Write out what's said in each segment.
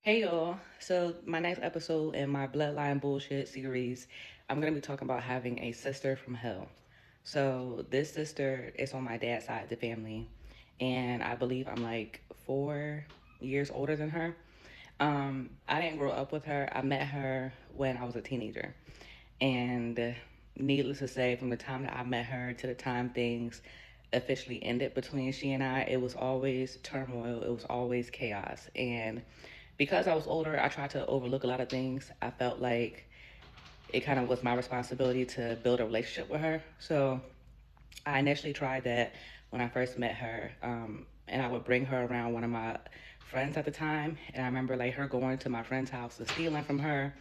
Hey y'all. So my next episode in my Bloodline Bullshit series, I'm gonna be talking about having a sister from hell. So this sister is on my dad's side of the family, and I believe I'm like 4 years older than her. I didn't grow up with her. I met her when I was a teenager, and needless to say, from the time that I met her to the time things officially ended between she and I, it was always turmoil. It was always chaos, and because I was older, I tried to overlook a lot of things. I felt like it kind of was my responsibility to build a relationship with her. So I initially tried that when I first met her, and I would bring her around one of my friends at the time. And I remember like her going to my friend's house and stealing from her,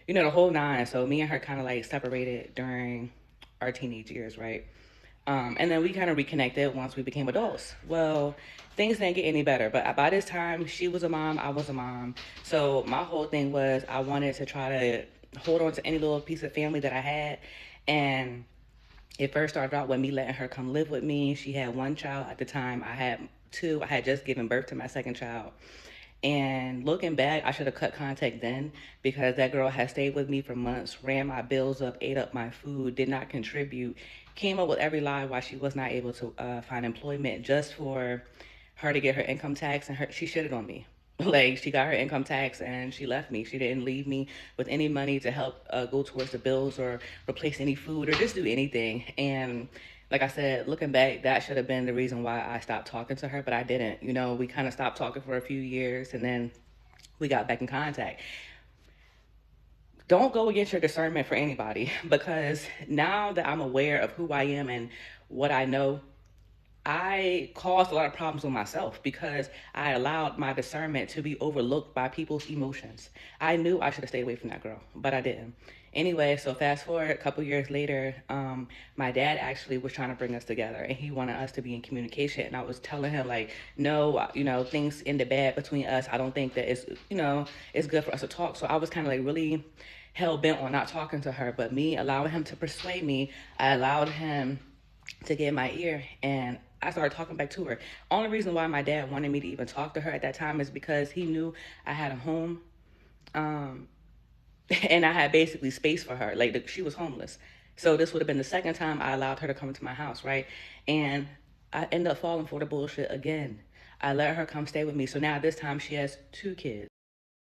the whole nine. So me and her kind of like separated during our teenage years, right? And then we kind of reconnected once we became adults. Well, things didn't get any better, but by this time, she was a mom, I was a mom. So my whole thing was I wanted to try to hold on to any little piece of family that I had. And it first started out with me letting her come live with me. She had one child at the time. I had two. I had just given birth to my second child. And looking back, I should have cut contact then because that girl had stayed with me for months, ran my bills up, ate up my food, did not contribute, came up with every lie why she was not able to find employment just for her to get her income tax. And she shitted on me. Like, she got her income tax and she left me. She didn't leave me with any money to help go towards the bills or replace any food or just do anything. And like I said, looking back, that should have been the reason why I stopped talking to her, but I didn't. We kind of stopped talking for a few years and then we got back in contact. Don't go against your discernment for anybody because now that I'm aware of who I am and what I know, I caused a lot of problems with myself because I allowed my discernment to be overlooked by people's emotions. I knew I should have stayed away from that girl, but I didn't. Anyway, so fast forward a couple years later, my dad actually was trying to bring us together and he wanted us to be in communication. And I was telling him, like, no, things ended bad between us. I don't think that it's good for us to talk. So I was kind of like really hell bent on not talking to her. But me allowing him to persuade me, I allowed him to get in my ear and I started talking back to her. Only reason why my dad wanted me to even talk to her at that time is because he knew I had a home, um, and I had basically space for her. Like she was homeless, so this would have been the second time I allowed her to come to my house, right? And I ended up falling for the bullshit again. I let her come stay with me. So now this time she has two kids.